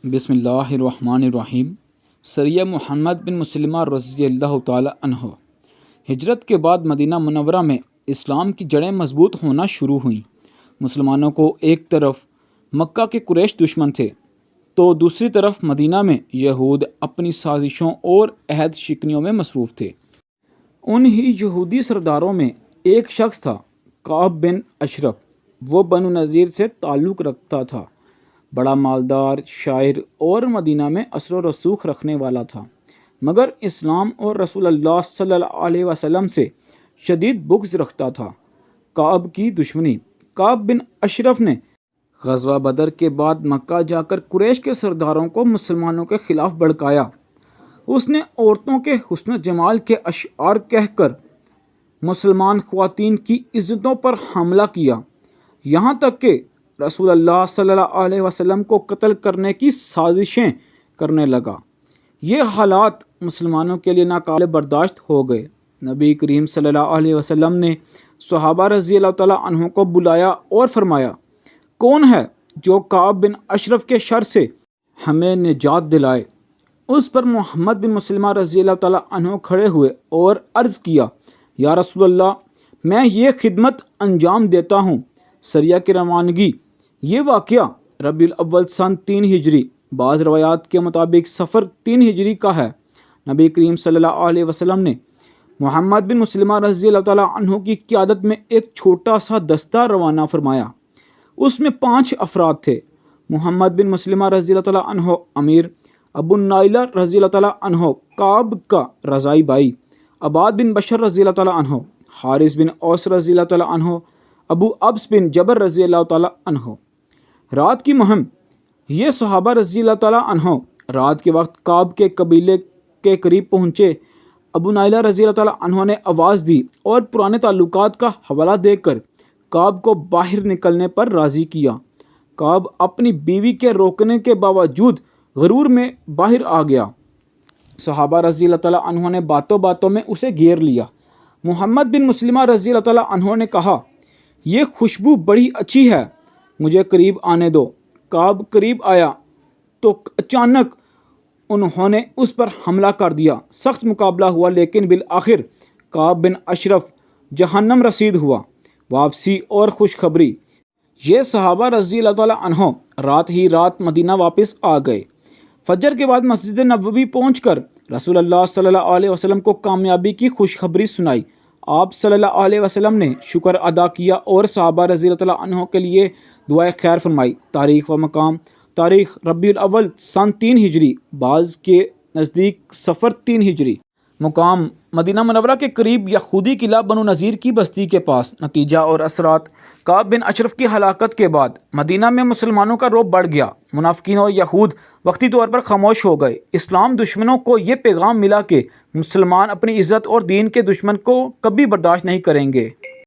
بسم اللہ الرحمن الرحیم۔ سریہ محمد بن مسلمہ رضی اللہ تعالی عنہ۔ ہجرت کے بعد مدینہ منورہ میں اسلام کی جڑیں مضبوط ہونا شروع ہوئیں۔ مسلمانوں کو ایک طرف مکہ کے قریش دشمن تھے تو دوسری طرف مدینہ میں یہود اپنی سازشوں اور عہد شکنیوں میں مصروف تھے۔ انہی یہودی سرداروں میں ایک شخص تھا، کعب بن اشرف۔ وہ بنو نذیر سے تعلق رکھتا تھا، بڑا مالدار، شاعر اور مدینہ میں اثر و رسوخ رکھنے والا تھا، مگر اسلام اور رسول اللہ صلی اللہ علیہ وسلم سے شدید بغض رکھتا تھا۔ کعب کی دشمنی۔ کعب بن اشرف نے غزوہ بدر کے بعد مکہ جا کر قریش کے سرداروں کو مسلمانوں کے خلاف بھڑکایا۔ اس نے عورتوں کے حسن و جمال کے اشعار کہہ کر مسلمان خواتین کی عزتوں پر حملہ کیا، یہاں تک کہ رسول اللہ صلی اللہ علیہ وسلم کو قتل کرنے کی سازشیں کرنے لگا۔ یہ حالات مسلمانوں کے لیے ناقابل برداشت ہو گئے۔ نبی کریم صلی اللہ علیہ وسلم نے صحابہ رضی اللہ تعالیٰ عنہ کو بلایا اور فرمایا، کون ہے جو کعب بن اشرف کے شر سے ہمیں نجات دلائے؟ اس پر محمد بن مسلمہ رضی اللہ تعالیٰ عنہ کھڑے ہوئے اور عرض کیا، یا رسول اللہ، میں یہ خدمت انجام دیتا ہوں۔ سریہ کی روانگی۔ یہ واقعہ ربیع الاول سن 3 ہجری، بعض روایات کے مطابق صفر 3 ہجری کا ہے۔ نبی کریم صلی اللہ علیہ وسلم نے محمد بن مسلمہ رضی اللہ تعالیٰ عنہ کی قیادت میں ایک چھوٹا سا دستہ روانہ فرمایا۔ اس میں 5 افراد تھے: محمد بن مسلمہ رضی اللہ تعالیٰ عنہ امیر، ابو النائلہ رضی اللہ تعالیٰ عنہ کعب کا رضائی بھائی، عباد بن بشر رضی اللہ تعالیٰ عنہ، حارث بن اوس رضی اللہ تعالیٰ عنہ، ابو ابس بن جبر رضی اللہ تعالیٰ عنہ۔ رات کی مہم۔ یہ صحابہ رضی اللہ تعالیٰ عنہ رات کے وقت کعب کے قبیلے کے قریب پہنچے۔ ابو نائلہ رضی اللہ تعالیٰ عنہ نے آواز دی اور پرانے تعلقات کا حوالہ دے کر کعب کو باہر نکلنے پر راضی کیا۔ کعب اپنی بیوی کے روکنے کے باوجود غرور میں باہر آ گیا۔ صحابہ رضی اللہ تعالیٰ عنہ نے باتوں باتوں میں اسے گھیر لیا۔ محمد بن مسلمہ رضی اللہ تعالیٰ عنہ نے کہا، یہ خوشبو بڑی اچھی ہے، مجھے قریب آنے دو۔ کعب قریب آیا تو اچانک انہوں نے اس پر حملہ کر دیا۔ سخت مقابلہ ہوا، لیکن بالآخر کعب بن اشرف جہنم رسید ہوا۔ واپسی اور خوشخبری۔ یہ صحابہ رضی اللہ تعالیٰ عنہ رات ہی رات مدینہ واپس آ گئے۔ فجر کے بعد مسجد نبوی پہنچ کر رسول اللہ صلی اللہ علیہ وسلم کو کامیابی کی خوشخبری سنائی۔ آپ صلی اللہ علیہ وسلم نے شکر ادا کیا اور صحابہ رضی اللہ تعالیٰ عنہ کے لیے دعائے خیر فرمائی۔ تاریخ و مقام۔ تاریخ ربیع الاول سن 3 ہجری، بعض کے نزدیک صفر 3 ہجری۔ مقام مدینہ منورہ کے قریب یہودی قلعہ بنو نذیر کی بستی کے پاس۔ نتیجہ اور اثرات۔ کعب بن اشرف کی ہلاکت کے بعد مدینہ میں مسلمانوں کا رعب بڑھ گیا۔ منافقین اور یہود وقتی طور پر خاموش ہو گئے۔ اسلام دشمنوں کو یہ پیغام ملا کہ مسلمان اپنی عزت اور دین کے دشمن کو کبھی برداشت نہیں کریں گے۔